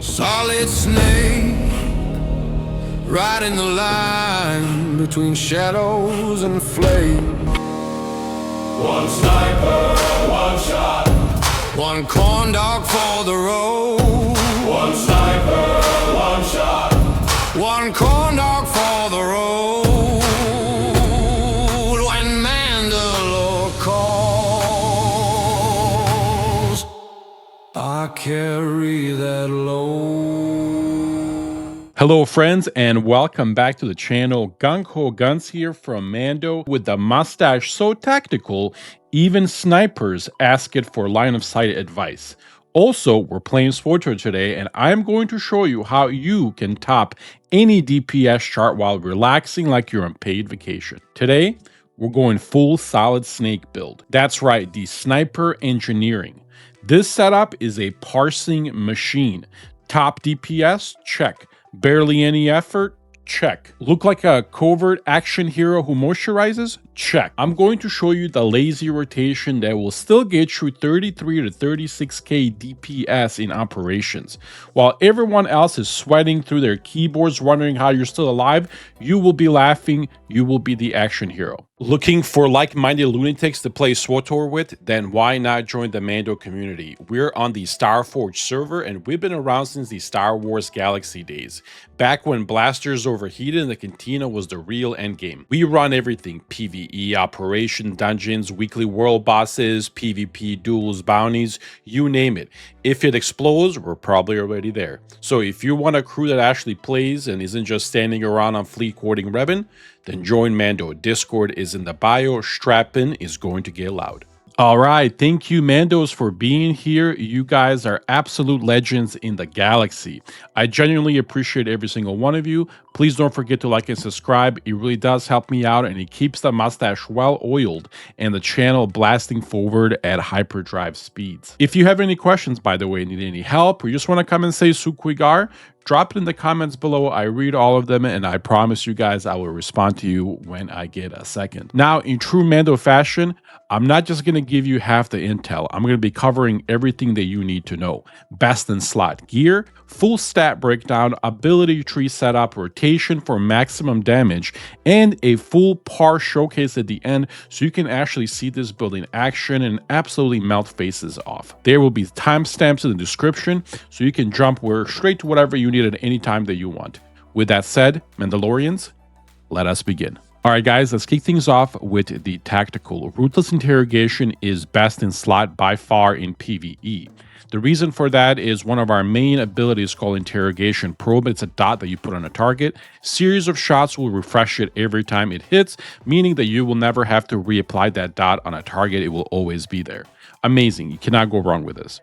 Solid snake, riding the line between shadows and flame. One sniper, one shot. One corn dog for the road. One sniper, one shot. One corn dog for the road. When Mandalore calls, I carry that load. Hello friends, and welcome back to the channel. GungHoGuns here from Mando with the mustache so tactical, even snipers ask it for line of sight advice. Also, we're playing SWTOR today, and I'm going to show you how you can top any DPS chart while relaxing like you're on paid vacation. Today, we're going full solid snake build. That's right, the SWTOR Engineering. This setup is a parsing machine. Top DPS? Check. Barely any effort? Check. Look like a covert action hero who moisturizes? Check. I'm going to show you the lazy rotation that will still get you 33 to 36K DPS in operations. While everyone else is sweating through their keyboards wondering how you're still alive, you will be laughing, you will be the action hero. Looking for like-minded lunatics to play SWTOR with? Then why not join the Mando community? We're on the Starforge server, and we've been around since the Star Wars Galaxy days. Back when blasters overheated and the cantina was the real endgame. We run everything: PvE, operation, dungeons, weekly world bosses, PvP, duels, bounties, you name it. If it explodes, we're probably already there. So if you want a crew that actually plays and isn't just standing around on fleet quoting Revan, then join Mando. Discord is in the bio. Strappin' is going to get loud. All right, thank you Mandos for being here. You guys are absolute legends in the galaxy. I genuinely appreciate every single one of you. Please don't forget to like and subscribe. It really does help me out, and it keeps the mustache well oiled and the channel blasting forward at hyperdrive speeds. If you have any questions, by the way, need any help, or you just want to come and say Sukwigar, drop it in the comments below. I read all of them, and I promise you guys I will respond to you when I get a second. Now, in true Mando fashion, I'm not just going to give you half the intel. I'm going to be covering everything that you need to know. Best in slot gear, full stat breakdown, ability tree setup, rotation for maximum damage, and a full Parse showcase at the end so you can actually see this build in action and absolutely melt faces off. There will be timestamps in the description so you can jump straight to whatever you need at any time that you want. With that said, Mandalorians, let us begin. All right, guys, let's kick things off with the tactical. Ruthless Interrogation is best in slot by far in PvE. The reason for that is one of our main abilities called Interrogation Probe. It's a dot that you put on a target. Series of shots will refresh it every time it hits, meaning that you will never have to reapply that dot on a target. It will always be there. Amazing. You cannot go wrong with this.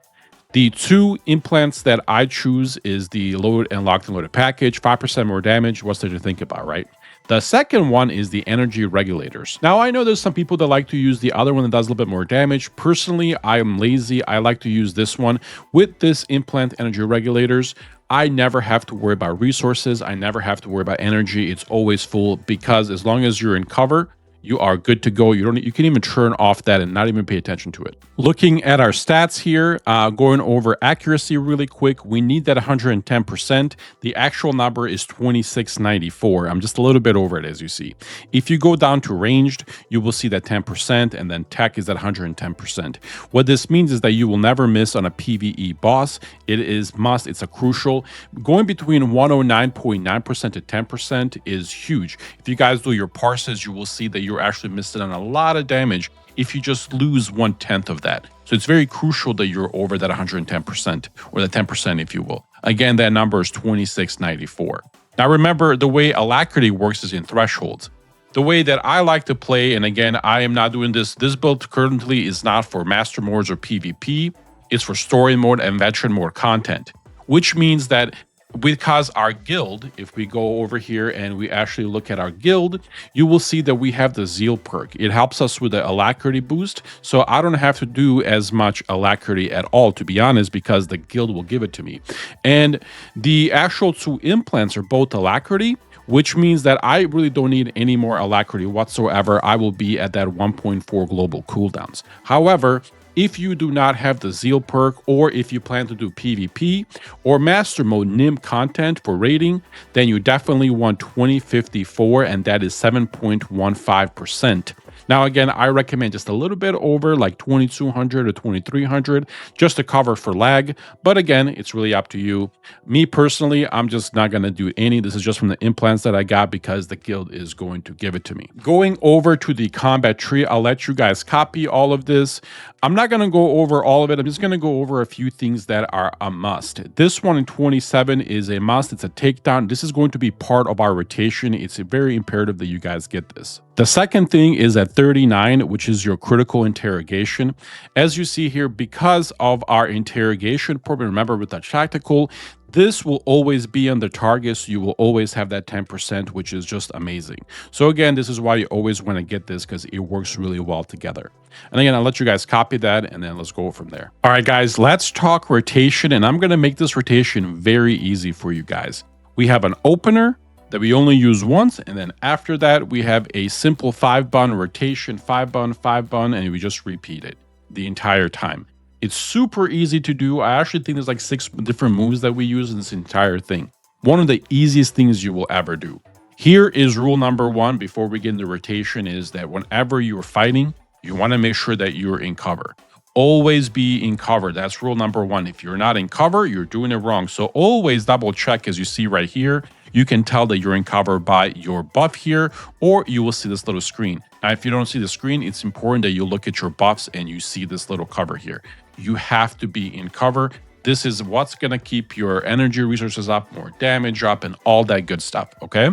The two implants that I choose is the load and locked and loaded package, 5% more damage. What's there to think about, right? The second one is the energy regulators. Now, I know there's some people that like to use the other one that does a little bit more damage. Personally, I am lazy. I like to use this one. With this implant energy regulators, I never have to worry about resources. I never have to worry about energy. It's always full because as long as you're in cover, you are good to go. You can even turn off that and not even pay attention to it. Looking at our stats here, going over accuracy really quick, we need that 110%. The actual number is 2694. I'm just a little bit over it, as you see. If you go down to ranged, you will see that 10%, and then tech is at 110%. What this means is that you will never miss on a PvE boss. It is must. It's a crucial. Going between 109.9% to 10% is huge. If you guys do your parses, you will see that you're actually missing on a lot of damage if you just lose 1/10 of that. So it's very crucial that you're over that 110%, or the 10% if you will. Again, that number is 2694. Now remember, the way Alacrity works is in thresholds. The way that I like to play, and again, I am not doing this build currently is not for master modes or PvP, it's for story mode and veteran mode content, which means that because our guild, if we go over here and we actually look at our guild, you will see that we have the Zeal perk. It helps us with the Alacrity boost, so I don't have to do as much Alacrity at all, to be honest, because the guild will give it to me. And the actual two implants are both Alacrity, which means that I really don't need any more Alacrity whatsoever. I will be at that 1.4 global cooldowns. However, If you do not have the Zeal perk, or if you plan to do PvP or Master Mode NIM content for raiding, then you definitely want 2054, and that is 7.15%. Now, again, I recommend just a little bit over, like 2200 or 2300, just to cover for lag. But again, it's really up to you. Me personally, I'm just not going to do any. This is just from the implants that I got because the guild is going to give it to me. Going over to the combat tree, I'll let you guys copy all of this. I'm not going to go over all of it. I'm just going to go over a few things that are a must. This one in 27 is a must. It's a takedown. This is going to be part of our rotation. It's very imperative that you guys get this. The second thing is at 39, which is your critical interrogation. As you see here, because of our interrogation program, remember with the tactical, this will always be on the target, so you will always have that 10%, which is just amazing. So again, this is why you always want to get this, because it works really well together. And again, I'll let you guys copy that, and then let's go from there. All right, guys, let's talk rotation, and I'm going to make this rotation very easy for you guys. We have an opener that we only use once, and then after that, we have a simple 5-bun rotation, 5-bun, 5-bun, and we just repeat it the entire time. It's super easy to do. I actually think there's like 6 different moves that we use in this entire thing. One of the easiest things you will ever do. Here is rule number 1 before we get into rotation, is that whenever you're fighting, you want to make sure that you're in cover. Always be in cover. That's rule number 1. If you're not in cover, you're doing it wrong. So always double check. As you see right here, you can tell that you're in cover by your buff here, or you will see this little screen. Now, if you don't see the screen, it's important that you look at your buffs and you see this little cover here. You have to be in cover. This is what's going to keep your energy resources up, more damage up, and all that good stuff, okay?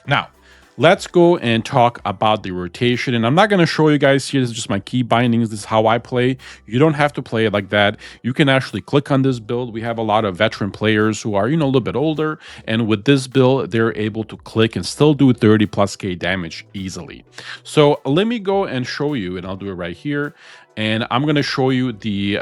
Now, let's go and talk about the rotation. And I'm not going to show you guys here. This is just my key bindings. This is how I play. You don't have to play it like that. You can actually click on this build. We have a lot of veteran players who are, a little bit older. And with this build, they're able to click and still do 30+K damage easily. So let me go and show you, and I'll do it right here. And I'm going to show you the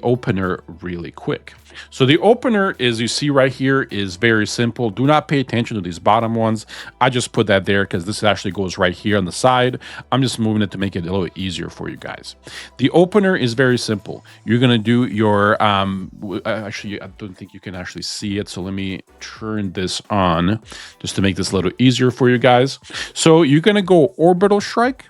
opener really quick. So the opener, as you see right here, is very simple. Do not pay attention to these bottom ones. I just put that there because this actually goes right here on the side. I'm just moving it to make it a little easier for you guys. The opener is very simple. You're going to do your, actually, I don't think you can actually see it. So let me turn this on just to make this a little easier for you guys. So you're going to go Orbital Strike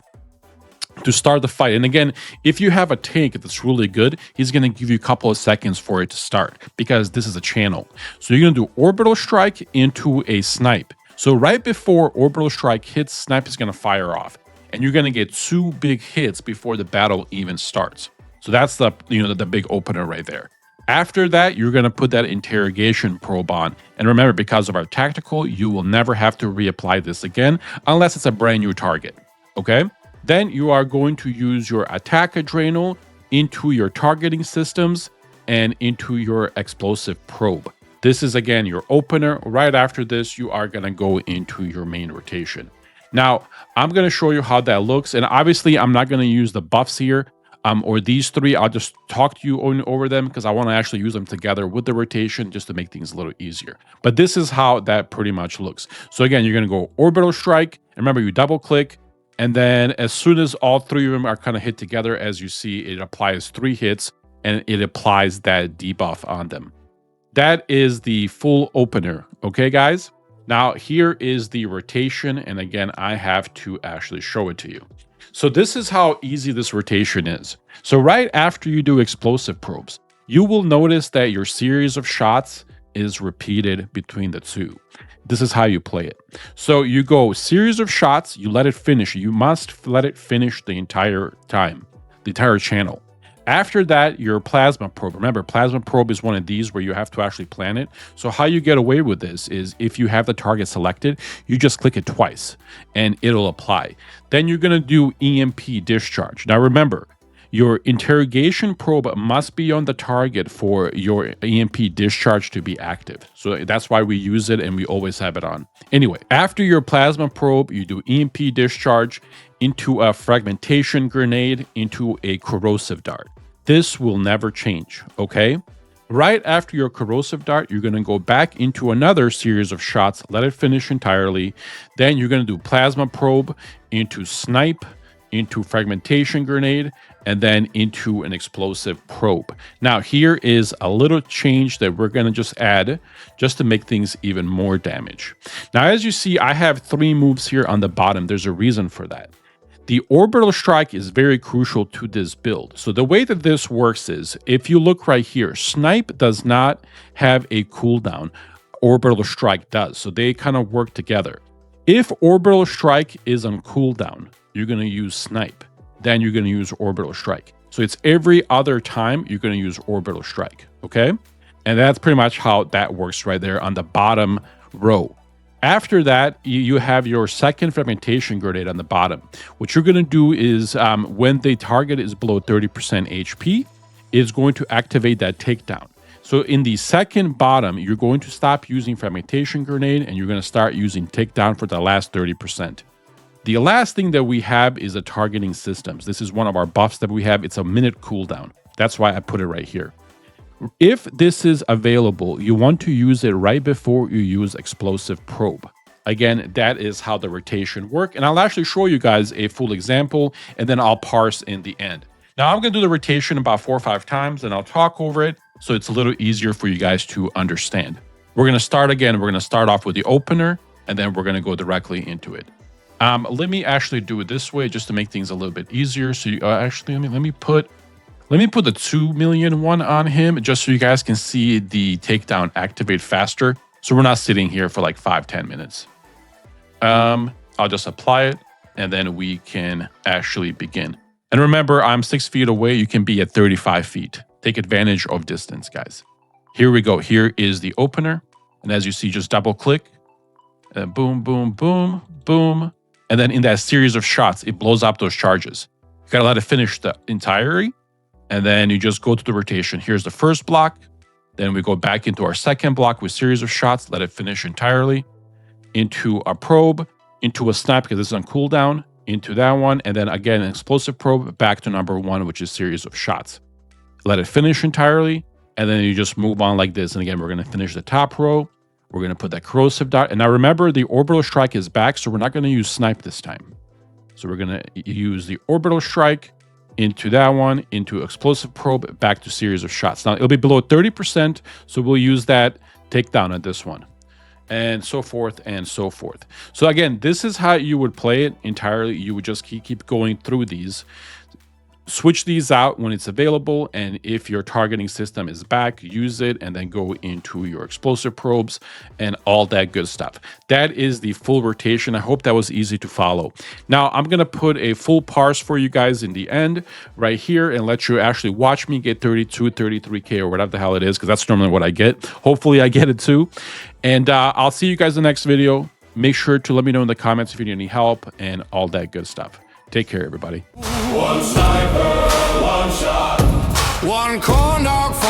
to start the fight. And again, if you have a tank that's really good, he's going to give you a couple of seconds for it to start because this is a channel. So you're going to do Orbital Strike into a Snipe. So right before Orbital Strike hits, Snipe is going to fire off. And you're going to get 2 big hits before the battle even starts. So that's the, the big opener right there. After that, you're going to put that interrogation probe on. And remember, because of our tactical, you will never have to reapply this again unless it's a brand new target. Okay? Then you are going to use your attack adrenal into your targeting systems and into your explosive probe. This is, again, your opener. Right after this, you are going to go into your main rotation. Now, I'm going to show you how that looks. And obviously, I'm not going to use the buffs here or these 3. I'll just talk to you over them because I want to actually use them together with the rotation just to make things a little easier. But this is how that pretty much looks. So again, you're going to go Orbital Strike. Remember, you double click. And then as soon as all 3 of them are kind of hit together, as you see, it applies 3 hits and it applies that debuff on them. That is the full opener. Okay, guys? Now, here is the rotation. And again, I have to actually show it to you. So this is how easy this rotation is. So right after you do explosive probes, you will notice that your series of shots is repeated between the 2. This is how you play it. So you go series of shots, you let it finish. You must let it finish the entire time, the entire channel. After that, your plasma probe. Remember, plasma probe is one of these where you have to actually plan it. So how you get away with this is if you have the target selected, you just click it twice and it'll apply. Then you're going to do EMP discharge. Now remember, your interrogation probe must be on the target for your EMP discharge to be active. So that's why we use it and we always have it on. Anyway, after your plasma probe, you do EMP discharge into a fragmentation grenade into a corrosive dart. This will never change, okay? Right after your corrosive dart, you're going to go back into another series of shots, let it finish entirely. Then you're going to do plasma probe into Snipe, into fragmentation grenade, and then into an explosive probe. Now, here is a little change that we're going to just add just to make things even more damage. Now, as you see, I have 3 moves here on the bottom. There's a reason for that. The orbital strike is very crucial to this build. So the way that this works is, if you look right here, Snipe does not have a cooldown. Orbital strike does. So they kind of work together. If orbital strike is on cooldown, you're going to use Snipe. Then you're going to use orbital strike. So it's every other time you're going to use orbital strike. Okay. And that's pretty much how that works right there on the bottom row. After that, you have your second fragmentation grenade on the bottom. What you're going to do is when the target is below 30% HP, it's going to activate that takedown. So in the second bottom, you're going to stop using fragmentation grenade and you're going to start using takedown for the last 30%. The last thing that we have is the targeting systems. This is one of our buffs that we have. It's a minute cooldown. That's why I put it right here. If this is available, you want to use it right before you use explosive probe. Again, that is how the rotation works. And I'll actually show you guys a full example, and then I'll parse in the end. Now I'm going to do the rotation about 4 or 5 times, and I'll talk over it so it's a little easier for you guys to understand. We're going to start again. We're going to start off with the opener, and then we're going to go directly into it. Let me actually do it this way just to make things a little bit easier. So you, actually, let me put the 2 million one on him just so you guys can see the takedown activate faster. So we're not sitting here for like 5-10 minutes. I'll just apply it and then we can actually begin. And remember, I'm 6 feet away. You can be at 35 feet. Take advantage of distance, guys. Here we go. Here is the opener. And as you see, just double click. Boom, boom, boom, boom. And then in that series of shots, it blows up those charges. You gotta let it finish the entirety. And then you just go to the rotation. Here's the first block. Then we go back into our second block with series of shots. Let it finish entirely. Into a probe. Into a snipe because this is on cooldown. Into that one. And then again, an explosive probe back to number 1, which is series of shots. Let it finish entirely. And then you just move on like this. And again, we're going to finish the top row. We're going to put that corrosive dart. And now remember, the orbital strike is back. So we're not going to use snipe this time. So we're going to use the orbital strike. Into that one, into explosive probe, back to series of shots. Now, it'll be below 30%, so we'll use that takedown on this one, and so forth and so forth. So again, this is how you would play it entirely. You would just keep going through these. Switch these out when it's available, and if your targeting system is back, use it, and then go into your explosive probes and all that good stuff. That is the full rotation. I hope that was easy to follow. Now, I'm going to put a full parse for you guys in the end right here and let you actually watch me get 32, 33K or whatever the hell it is, because that's normally what I get. Hopefully, I get it too. And I'll see you guys in the next video. Make sure to let me know in the comments if you need any help and all that good stuff. Take care, everybody. One sniper, one shot. One corn dog for